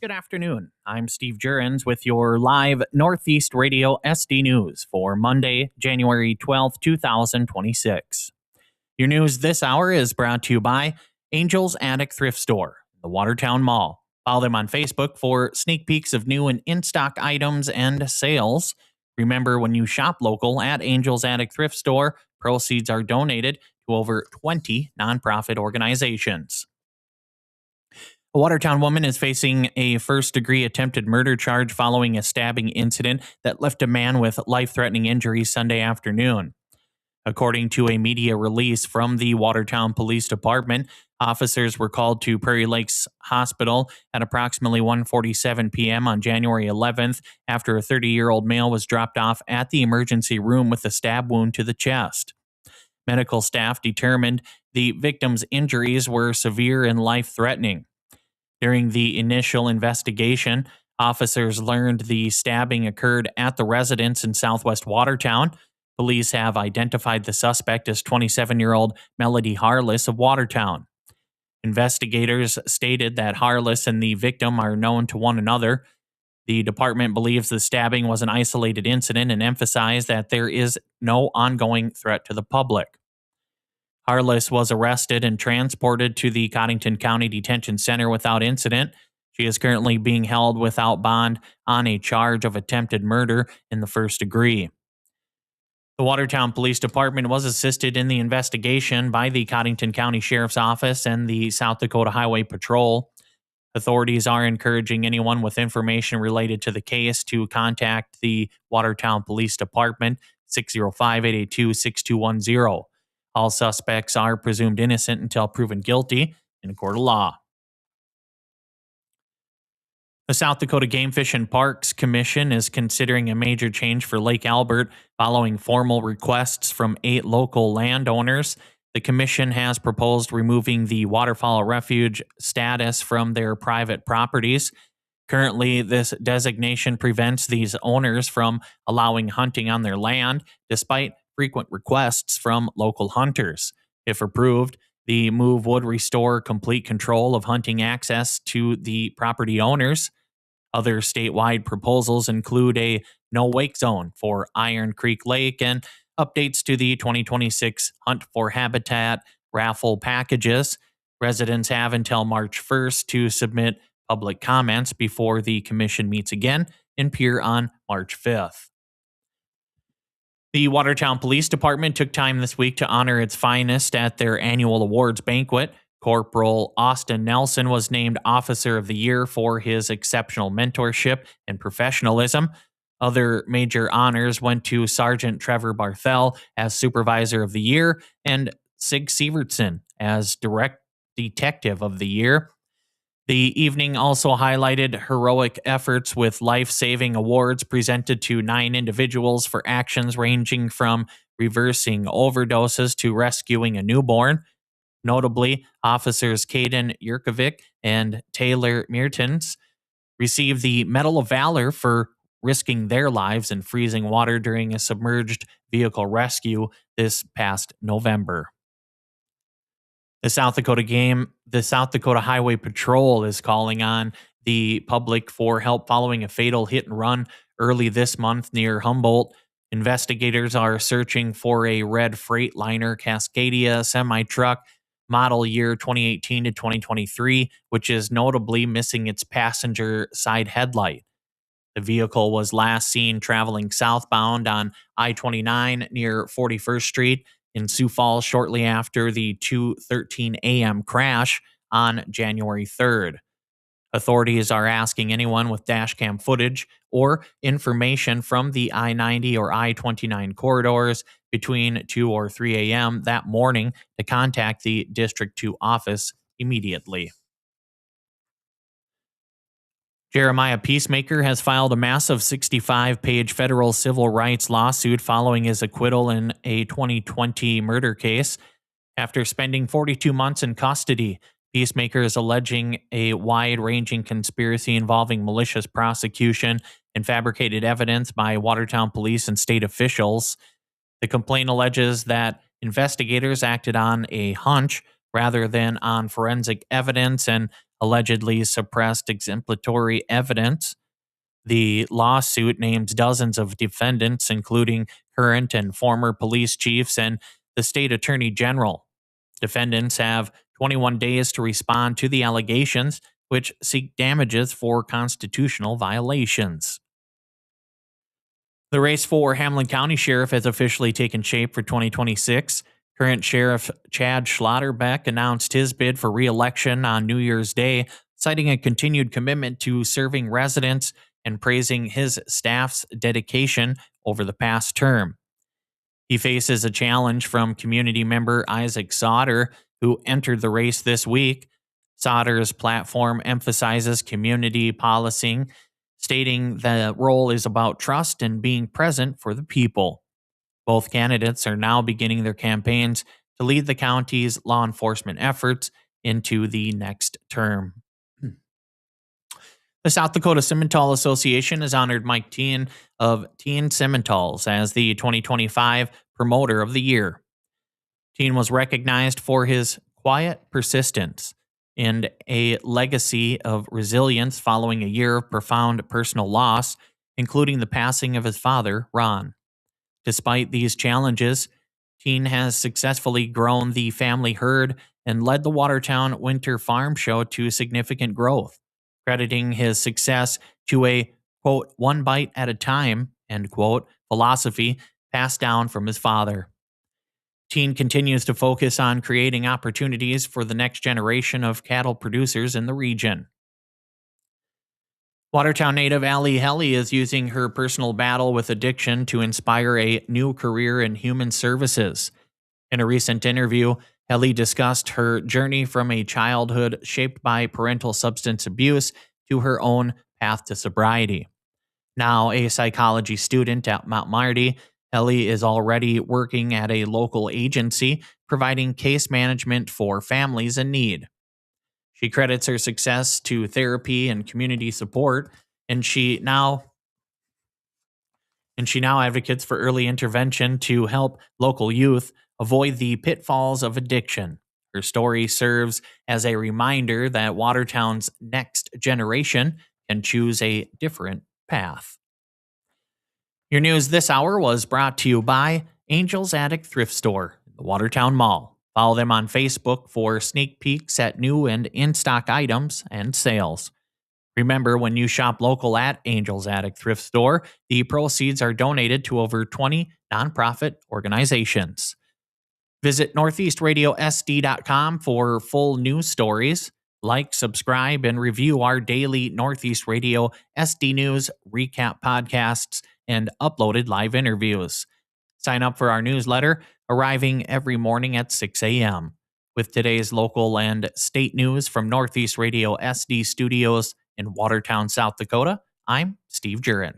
Good afternoon. I'm Steve Jurens with your live Northeast Radio SD News for Monday, January 12th, 2026. Your news this hour is brought to you by Angel's Attic Thrift Store, the Watertown Mall. Follow them on Facebook for sneak peeks of new and in-stock items and sales. Remember, when you shop local at Angel's Attic Thrift Store, proceeds are donated to over 20 nonprofit organizations. A Watertown woman is facing a first-degree attempted murder charge following a stabbing incident that left a man with life-threatening injuries Sunday afternoon. According to a media release from the Watertown Police Department, officers were called to Prairie Lakes Hospital at approximately 1:47 p.m. on January 11th after a 30-year-old male was dropped off at the emergency room with a stab wound to the chest. Medical staff determined the victim's injuries were severe and life-threatening. During the initial investigation, officers learned the stabbing occurred at the residence in southwest Watertown. Police have identified the suspect as 27-year-old Melody Harless of Watertown. Investigators stated that Harless and the victim are known to one another. The department believes the stabbing was an isolated incident and emphasized that there is no ongoing threat to the public. Harless was arrested and transported to the Cottington County Detention Center without incident. She is currently being held without bond on a charge of attempted murder in the first degree. The Watertown Police Department was assisted in the investigation by the Cottington County Sheriff's Office and the South Dakota Highway Patrol. Authorities are encouraging anyone with information related to the case to contact the Watertown Police Department, 605-882-6210. All suspects are presumed innocent until proven guilty in a court of law. The South Dakota Game Fish and Parks Commission is considering a major change for Lake Albert following formal requests from 8 local landowners. The commission has proposed removing the waterfowl refuge status from their private properties. Currently, this designation prevents these owners from allowing hunting on their land, despite frequent requests from local hunters. If approved, the move would restore complete control of hunting access to the property owners. Other statewide proposals include a no-wake zone for Iron Creek Lake and updates to the 2026 Hunt for Habitat raffle packages. Residents have until March 1st to submit public comments before the commission meets again in Pierre on March 5th. The Watertown Police Department took time this week to honor its finest at their annual awards banquet. Corporal Austin Nelson was named Officer of the Year for his exceptional mentorship and professionalism. Other major honors went to Sergeant Trevor Barthel as Supervisor of the Year and Sig Sievertson as Direct Detective of the Year. The evening also highlighted heroic efforts with life-saving awards presented to 9 individuals for actions ranging from reversing overdoses to rescuing a newborn. Notably, officers Caden Yurkovic and Taylor Meertens received the Medal of Valor for risking their lives in freezing water during a submerged vehicle rescue this past November. The South Dakota Highway Patrol is calling on the public for help following a fatal hit and run early this month near Humboldt. Investigators are searching for a red Freightliner Cascadia semi-truck model year 2018 to 2023, which is notably missing its passenger side headlight. The vehicle was last seen traveling southbound on I-29 near 41st Street in Sioux Falls shortly after the 2:13 a.m. crash on January 3rd. Authorities are asking anyone with dashcam footage or information from the I-90 or I-29 corridors between 2 or 3 a.m. that morning to contact the District 2 office immediately. Jeremiah Peacemaker has filed a massive 65-page federal civil rights lawsuit following his acquittal in a 2020 murder case. After spending 42 months in custody, Peacemaker is alleging a wide-ranging conspiracy involving malicious prosecution and fabricated evidence by Watertown police and state officials. The complaint alleges that investigators acted on a hunch rather than on forensic evidence and allegedly suppressed exemplary evidence. The lawsuit names dozens of defendants, including current and former police chiefs and the state attorney general. Defendants have 21 days to respond to the allegations, which seek damages for constitutional violations. The race for Hamilton County Sheriff has officially taken shape for 2026. Current Sheriff Chad Schlotterbeck announced his bid for re-election on New Year's Day, citing a continued commitment to serving residents and praising his staff's dedication over the past term. He faces a challenge from community member Isaac Sauter, who entered the race this week. Sauter's platform emphasizes community policing, stating the role is about trust and being present for the people. Both candidates are now beginning their campaigns to lead the county's law enforcement efforts into the next term. The South Dakota Simmental Association has honored Mike Teen of Teen Simmentals as the 2025 Promoter of the Year. Teen was recognized for his quiet persistence and a legacy of resilience following a year of profound personal loss, including the passing of his father, Ron. Despite these challenges, Teen has successfully grown the family herd and led the Watertown Winter Farm Show to significant growth, crediting his success to a, quote, one bite at a time, end quote, philosophy passed down from his father. Teen continues to focus on creating opportunities for the next generation of cattle producers in the region. Watertown native Allie Helly is using her personal battle with addiction to inspire a new career in human services. In a recent interview, Helly discussed her journey from a childhood shaped by parental substance abuse to her own path to sobriety. Now a psychology student at Mount Marty, Helly is already working at a local agency providing case management for families in need. She credits her success to therapy and community support, and she now advocates for early intervention to help local youth avoid the pitfalls of addiction. Her story serves as a reminder that Watertown's next generation can choose a different path. Your news this hour was brought to you by Angel's Attic Thrift Store, the Watertown Mall. Follow them on Facebook for sneak peeks at new and in-stock items and sales. Remember, when you shop local at Angel's Attic Thrift Store, the proceeds are donated to over 20 nonprofit organizations. Visit northeastradiosd.com for full news stories. Like, subscribe, and review our daily Northeast Radio SD News recap podcasts and uploaded live interviews. Sign up for our newsletter, arriving every morning at 6 a.m. With today's local and state news from Northeast Radio SD Studios in Watertown, South Dakota, I'm Steve Jurin.